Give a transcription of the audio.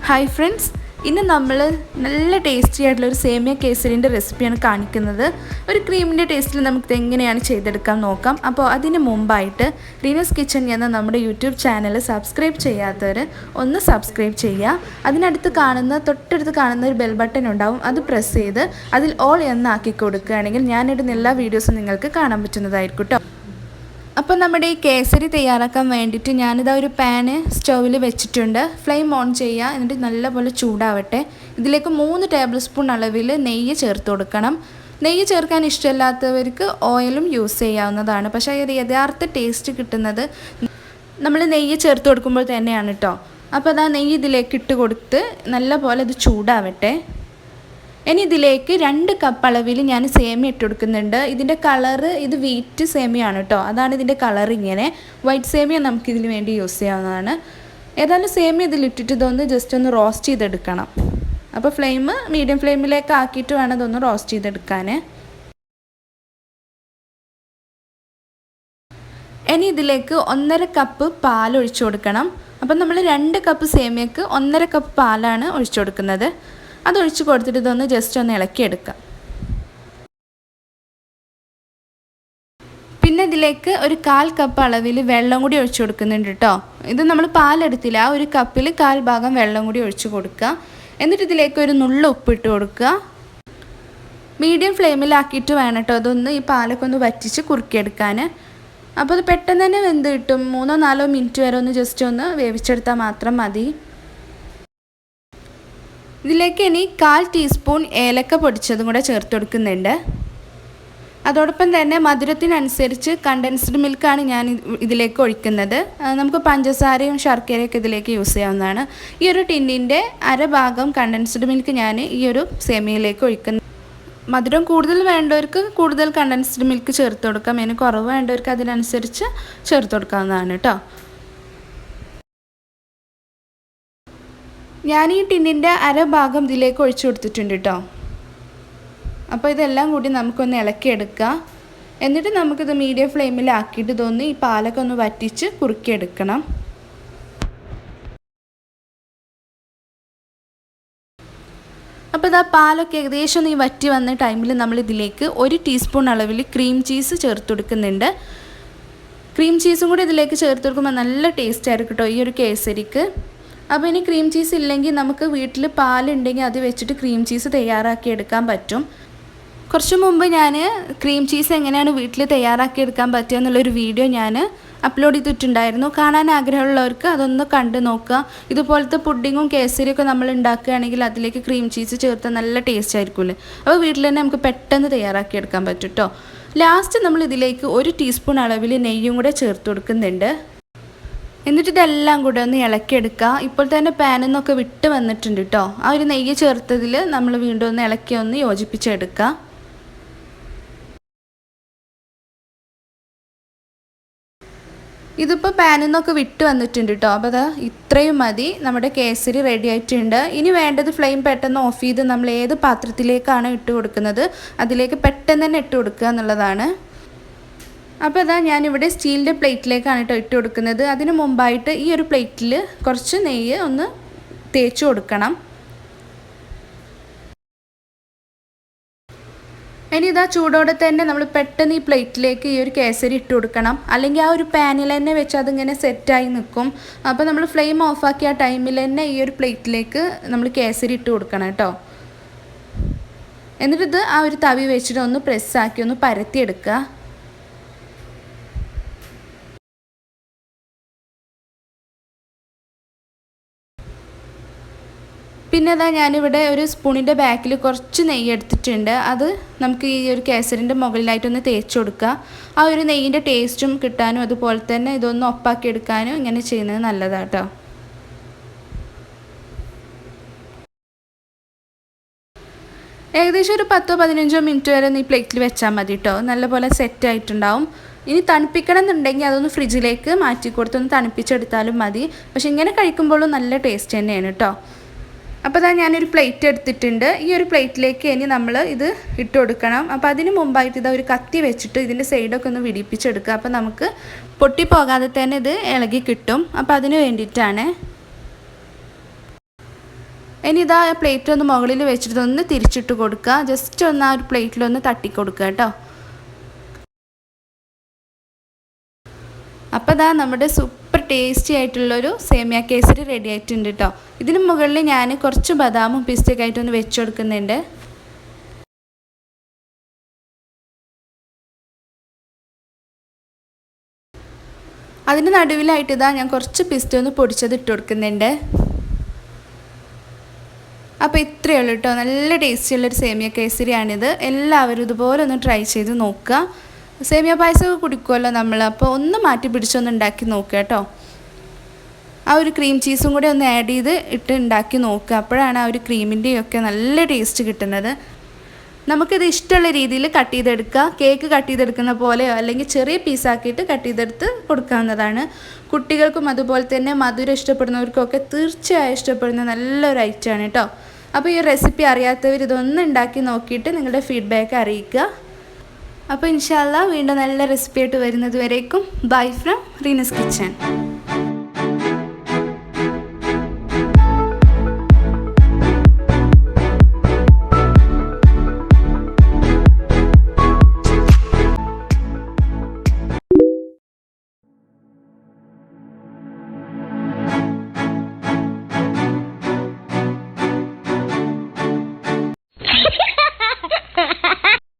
Hi friends, ഇന്ന് നമ്മൾ നല്ല ടേസ്റ്റി ആയിട്ടുള്ള ഒരു സേമിയ കേസരിന്റെ റെസിപ്പിയാണ് കാണിക്കുന്നത്. ഒരു ക്രീമിന്റെ ടേസ്റ്റിൽ നമുക്ക് എങ്ങനെയാണ് ചെയ്തെടുക്കാൻ നോക്കാം. അപ്പോൾ അതിനു മുമ്പായിട്ട് റിനുസ്കിച്ചൻ എന്ന നമ്മുടെ യൂട്യൂബ് ചാനൽ സബ്സ്ക്രൈബ് ചെയ്യാത്തവർ ഒന്ന് സബ്സ്ക്രൈബ് ചെയ്യുക. തൊട്ടടുത്ത് കാണുന്ന ഒരു ബെൽ ബട്ടൺ ഉണ്ടാവും, അത് പ്രസ് ചെയ്ത് അതിൽ ഓൾ എന്നാക്കി കൊടുക്കുകയാണെങ്കിൽ ഞാനിടുന്ന എല്ലാ വീഡിയോസും നിങ്ങൾക്ക് കാണാൻ പറ്റുന്നതായിരിക്കും കേട്ടോ. അപ്പോൾ നമ്മുടെ ഈ കേസരി തയ്യാറാക്കാൻ വേണ്ടിയിട്ട് ഞാനിതാ ഒരു പാന് സ്റ്റൗവിൽ വെച്ചിട്ടുണ്ട്. ഫ്ലെയിം ഓൺ ചെയ്യുക, എന്നിട്ട് നല്ലപോലെ ചൂടാവട്ടെ. ഇതിലേക്ക് 3 ടേബിൾ സ്പൂൺ അളവിൽ നെയ്യ് ചേർത്ത് കൊടുക്കണം. നെയ്യ് ചേർക്കാൻ ഇഷ്ടമില്ലാത്തവർക്ക് ഓയിലും യൂസ് ചെയ്യാവുന്നതാണ്. പക്ഷേ ഇത് യഥാർത്ഥ ടേസ്റ്റ് കിട്ടുന്നത് നമ്മൾ നെയ്യ് ചേർത്ത് കൊടുക്കുമ്പോൾ തന്നെയാണ് കേട്ടോ. അപ്പോൾ അതാ നെയ്യ് ഇതിലേക്ക് ഇട്ട് കൊടുത്ത് നല്ലപോലെ ഇത് ചൂടാവട്ടെ. ഇനി ഇതിലേക്ക് 2 കപ്പ് അളവിൽ ഞാൻ സേമിയ ഇട്ട് കൊടുക്കുന്നുണ്ട്. ഇതിൻ്റെ കളറ് ഇത് വീറ്റ് സേമിയാണ് കേട്ടോ, അതാണ് ഇതിൻ്റെ കളർ. ഇങ്ങനെ വൈറ്റ് സേമിയ നമുക്കിതിന് വേണ്ടി യൂസ് ചെയ്യാവുന്നതാണ്. ഏതായാലും സേമിയ ഇതിലിട്ടിട്ട് ഇതൊന്ന് ജസ്റ്റ് ഒന്ന് റോസ്റ്റ് ചെയ്തെടുക്കണം. അപ്പോൾ ഫ്ലെയിം മീഡിയം ഫ്ലെയിമിലേക്ക് ആക്കിയിട്ട് വേണം ഇതൊന്ന് റോസ്റ്റ് ചെയ്തെടുക്കാൻ. ഇനി ഇതിലേക്ക് 1.5 കപ്പ് പാൽ ഒഴിച്ചു കൊടുക്കണം. അപ്പം നമ്മൾ 2 കപ്പ് സേമിയക്ക് 1.5 കപ്പ് പാലാണ് ഒഴിച്ചു കൊടുക്കുന്നത്. അതൊഴിച്ച് കൊടുത്തിട്ട് ഇതൊന്ന് ജസ്റ്റ് ഒന്ന് ഇളക്കിയെടുക്കാം. പിന്നെ ഇതിലേക്ക് ഒരു 1/4 കപ്പ് അളവിൽ വെള്ളം കൂടി ഒഴിച്ചു കൊടുക്കുന്നുണ്ട് കേട്ടോ. ഇത് നമ്മൾ പാലെടുത്തില്ല, ആ ഒരു കപ്പിൽ 1/4 ഭാഗം വെള്ളം കൂടി ഒഴിച്ച് കൊടുക്കുക. എന്നിട്ട് ഇതിലേക്ക് ഒരു നുള്ളു ഉപ്പിട്ട് കൊടുക്കുക. മീഡിയം ഫ്ലെയിമിലാക്കിയിട്ട് വേണം കേട്ടോ അതൊന്ന് ഈ പാലൊക്കെ ഒന്ന് വറ്റിച്ച് കുറുക്കിയെടുക്കാൻ. അപ്പോൾ അത് പെട്ടെന്ന് തന്നെ വെന്ത് കിട്ടും. 3-4 മിനിറ്റ് വരെ ഒന്ന് ജസ്റ്റ് ഒന്ന് വേവിച്ചെടുത്താൽ മാത്രം മതി. ഇതിലേക്ക് ഇനി 1/4 ടീസ്പൂൺ ഏലക്ക പൊടിച്ചതും കൂടെ ചേർത്ത് കൊടുക്കുന്നുണ്ട്. അതോടൊപ്പം തന്നെ മധുരത്തിനനുസരിച്ച് കണ്ടൻസ്ഡ് മിൽക്കാണ് ഞാൻ ഇതിലേക്ക് ഒഴിക്കുന്നത്. നമുക്ക് പഞ്ചസാരയും ശർക്കരയൊക്കെ ഇതിലേക്ക് യൂസ് ചെയ്യാവുന്നതാണ്. ഈ ഒരു ടിന്നിൻ്റെ 1/2 ഭാഗം കണ്ടൻസ്ഡ് മിൽക്ക് ഞാൻ ഈ ഒരു സേമിയയിലേക്ക് ഒഴിക്കുന്നു. മധുരം കൂടുതൽ വേണ്ടവർക്ക് കൂടുതൽ കണ്ടൻസ്ഡ് മിൽക്ക് ചേർത്ത് കൊടുക്കാം. അതിന് കുറവ് വേണ്ടവർക്ക് അതിനനുസരിച്ച് ചേർത്ത് കൊടുക്കാവുന്നതാണ് കേട്ടോ. ഞാൻ ഈ ടിന്നിൻ്റെ 1/2 ഭാഗം ഇതിലേക്ക് ഒഴിച്ചു കൊടുത്തിട്ടുണ്ട് കേട്ടോ. അപ്പോൾ ഇതെല്ലാം കൂടി നമുക്കൊന്ന് ഇളക്കിയെടുക്കുക. എന്നിട്ട് നമുക്കിത് മീഡിയം ഫ്ലെയിമിലാക്കിയിട്ട് ഇതൊന്ന് ഈ പാലൊക്കെ ഒന്ന് വറ്റിച്ച് കുറുക്കിയെടുക്കണം. അപ്പോൾ ഇതാ പാലൊക്കെ ഏകദേശം ഒന്ന് ഈ വറ്റി വന്ന ടൈമിൽ നമ്മൾ ഇതിലേക്ക് 1 ടീസ്പൂൺ അളവിൽ ക്രീം ചീസ് ചേർത്ത് കൊടുക്കുന്നുണ്ട്. ക്രീം ചീസും കൂടി ഇതിലേക്ക് ചേർത്ത് കൊടുക്കുമ്പോൾ നല്ല ടേസ്റ്റ് ആയിരിക്കും കേട്ടോ ഈ ഒരു കേസരിക്ക്. അപ്പോൾ ഇനി ക്രീം ചീസ് ഇല്ലെങ്കിൽ നമുക്ക് വീട്ടിൽ പാലുണ്ടെങ്കിൽ അത് വെച്ചിട്ട് ക്രീം ചീസ് തയ്യാറാക്കി എടുക്കാൻ പറ്റും. കുറച്ച് മുമ്പ് ഞാൻ ക്രീം ചീസ് എങ്ങനെയാണ് വീട്ടിൽ തയ്യാറാക്കി എടുക്കാൻ പറ്റുക എന്നുള്ളൊരു വീഡിയോ ഞാൻ അപ്ലോഡ് ചെയ്തിട്ടുണ്ടായിരുന്നു. കാണാൻ ആഗ്രഹമുള്ളവർക്ക് അതൊന്ന് കണ്ടു നോക്കുക. ഇതുപോലത്തെ പുഡിങ്ങും കേസരിയൊക്കെ നമ്മൾ ഉണ്ടാക്കുകയാണെങ്കിൽ അതിലേക്ക് ക്രീം ചീസ് ചേർത്താൽ നല്ല ടേസ്റ്റ് ആയിരിക്കുമല്ലേ. അപ്പോൾ വീട്ടിൽ തന്നെ നമുക്ക് പെട്ടെന്ന് തയ്യാറാക്കി എടുക്കാൻ പറ്റും കേട്ടോ. ലാസ്റ്റ് നമ്മൾ ഇതിലേക്ക് 1 ടീസ്പൂൺ അളവിൽ നെയ്യും കൂടെ ചേർത്ത് കൊടുക്കുന്നുണ്ട്. എന്നിട്ട് ഇതെല്ലാം കൂടെ ഒന്ന് ഇളക്കിയെടുക്കുക. ഇപ്പോൾ തന്നെ പാനിൽ നിന്നൊക്കെ വിട്ട് വന്നിട്ടുണ്ട് കേട്ടോ. ആ ഒരു നെയ്യ് ചേർത്തതിൽ നമ്മൾ വീണ്ടും ഒന്ന് ഇളക്കി ഒന്ന് യോജിപ്പിച്ചെടുക്കുക. ഇതിപ്പോൾ പാനിൽ നിന്നൊക്കെ വിട്ട് വന്നിട്ടുണ്ട് കേട്ടോ. അപ്പോൾ അത് ഇത്രയും മതി, നമ്മുടെ കേസരി റെഡി ആയിട്ടുണ്ട്. ഇനി വേണ്ടത് ഫ്ലെയിം പെട്ടെന്ന് ഓഫ് ചെയ്ത് നമ്മൾ ഏത് പാത്രത്തിലേക്കാണ് ഇട്ട് കൊടുക്കുന്നത് അതിലേക്ക് പെട്ടെന്ന് തന്നെ ഇട്ട് കൊടുക്കുക എന്നുള്ളതാണ്. അപ്പോൾ അതാ ഞാനിവിടെ സ്റ്റീലിൻ്റെ പ്ലേറ്റിലേക്കാണ് കേട്ടോ ഇട്ട് കൊടുക്കുന്നത്. അതിന് മുമ്പായിട്ട് ഈ ഒരു പ്ലേറ്റിൽ കുറച്ച് നെയ്യ് ഒന്ന് തേച്ച് കൊടുക്കണം. ഇനി ഇതാ ചൂടോടെ തന്നെ നമ്മൾ പെട്ടെന്ന് ഈ പ്ലേറ്റിലേക്ക് ഈ ഒരു കേസരി ഇട്ട് കൊടുക്കണം. അല്ലെങ്കിൽ ആ ഒരു പാനിൽ തന്നെ വെച്ച് അതിങ്ങനെ സെറ്റായി നിൽക്കും. അപ്പോൾ നമ്മൾ ഫ്ലെയിം ഓഫാക്കിയ ആ ടൈമിൽ തന്നെ ഈ ഒരു പ്ലേറ്റിലേക്ക് നമ്മൾ കേസരി ഇട്ട് കൊടുക്കണം കേട്ടോ. എന്നിട്ടിത് ആ ഒരു തവി വെച്ചിട്ട് ഒന്ന് പ്രസ്സാക്കി ഒന്ന് പരത്തിയെടുക്കുക. പിന്നെ അതാ ഞാനിവിടെ ഒരു സ്പൂണിൻ്റെ ബാക്കിൽ കുറച്ച് നെയ്യ് എടുത്തിട്ടുണ്ട്. അത് നമുക്ക് ഈ ഒരു കേസരിൻ്റെ മുകളിലായിട്ടൊന്ന് തേച്ച് കൊടുക്കുക. ആ ഒരു നെയ്യിൻ്റെ ടേസ്റ്റും കിട്ടാനും അതുപോലെ തന്നെ ഇതൊന്ന് ഒപ്പാക്കി എടുക്കാനും ഇങ്ങനെ ചെയ്യുന്നത് നല്ലതാണ് കേട്ടോ. ഏകദേശം ഒരു 10-15 മിനിറ്റ് വരെ ഒന്ന് ഈ പ്ലേറ്റിൽ വെച്ചാൽ മതി കേട്ടോ. നല്ലപോലെ സെറ്റായിട്ടുണ്ടാവും. ഇനി തണുപ്പിക്കണം എന്നുണ്ടെങ്കിൽ അതൊന്ന് ഫ്രിഡ്ജിലേക്ക് മാറ്റി കൊടുത്തൊന്ന് തണുപ്പിച്ചെടുത്താലും മതി. പക്ഷെ ഇങ്ങനെ കഴിക്കുമ്പോഴും നല്ല ടേസ്റ്റ് തന്നെയാണ് കേട്ടോ. അപ്പോൾ അതാ ഞാനൊരു പ്ലേറ്റ് എടുത്തിട്ടുണ്ട്. ഈ ഒരു പ്ലേറ്റിലേക്ക് ഇനി നമ്മൾ ഇത് ഇട്ട് കൊടുക്കണം. അപ്പോൾ അതിന് മുമ്പായിട്ട് ഇതാ ഒരു കത്തി വെച്ചിട്ട് ഇതിൻ്റെ സൈഡൊക്കെ ഒന്ന് വിടിപ്പിച്ചെടുക്കുക. അപ്പോൾ നമുക്ക് പൊട്ടിപ്പോകാതെ തന്നെ ഇത് ഇളകി കിട്ടും. അപ്പോൾ അതിന് വേണ്ടിയിട്ടാണ്. ഇനി ഇതാ പ്ലേറ്റ് ഒന്ന് മുകളിൽ വെച്ചിട്ട് ഒന്ന് തിരിച്ചിട്ട് കൊടുക്കുക. ജസ്റ്റ് ഒന്ന് ആ ഒരു പ്ലേറ്റിലൊന്ന് തട്ടി കൊടുക്കുക കേട്ടോ. അപ്പോൾ ഇതാ നമ്മുടെ സൂപ്പർ ടേസ്റ്റി ആയിട്ടുള്ളൊരു സേമിയ കേസരി റെഡി ആയിട്ടുണ്ട് കേട്ടോ. ഇതിന് മുകളിൽ ഞാൻ കുറച്ച് ബദാമും പിസ്തയൊക്കെ ആയിട്ടൊന്ന് വെച്ച് കൊടുക്കുന്നുണ്ട്. അതിൻ്റെ നടുവിലായിട്ട് ഇതാ ഞാൻ കുറച്ച് പിസ്ത ഒന്ന് പൊടിച്ചത് ഇട്ട് കൊടുക്കുന്നുണ്ട്. അപ്പോൾ ഇത്രയേ ഉള്ളൂ കേട്ടോ. നല്ല ടേസ്റ്റിയുള്ളൊരു സേമിയ കേസരിയാണിത്. എല്ലാവരും ഇതുപോലെ ഒന്ന് ട്രൈ ചെയ്ത് നോക്കുക. സേമിയ പായസമൊക്കെ കുടിക്കുമല്ലോ നമ്മൾ, അപ്പോൾ ഒന്ന് മാറ്റി പിടിച്ചൊന്ന് ഉണ്ടാക്കി നോക്കുക കേട്ടോ. ആ ഒരു ക്രീം ചീസും കൂടെ ഒന്ന് ആഡ് ചെയ്ത് ഇട്ട് ഉണ്ടാക്കി നോക്കുക. അപ്പോഴാണ് ആ ഒരു ക്രീമിൻ്റെയും ഒക്കെ നല്ല ടേസ്റ്റ് കിട്ടുന്നത്. നമുക്കിത് ഇഷ്ടമുള്ള രീതിയിൽ കട്ട് ചെയ്തെടുക്കുക. കേക്ക് കട്ട് ചെയ്തെടുക്കുന്ന പോലെയോ അല്ലെങ്കിൽ ചെറിയ പീസാക്കിയിട്ട് കട്ട് ചെയ്തെടുത്ത് കൊടുക്കാവുന്നതാണ്. കുട്ടികൾക്കും അതുപോലെ തന്നെ മധുരം ഇഷ്ടപ്പെടുന്നവർക്കൊക്കെ തീർച്ചയായും ഇഷ്ടപ്പെടുന്ന നല്ലൊരു ഐറ്റമാണ് കേട്ടോ. അപ്പോൾ ഈ റെസിപ്പി അറിയാത്തവർ ഇതൊന്ന് ഉണ്ടാക്കി നോക്കിയിട്ട് നിങ്ങളുടെ ഫീഡ്ബാക്ക് അറിയിക്കുക. അപ്പോൾ ഇൻഷാ അല്ലാഹ് വീണ്ടും നല്ല റെസിപ്പി ആയിട്ട് വരുന്നത് വരേക്കും ബൈ ഫ്രം റീനസ് കിച്ചൻ.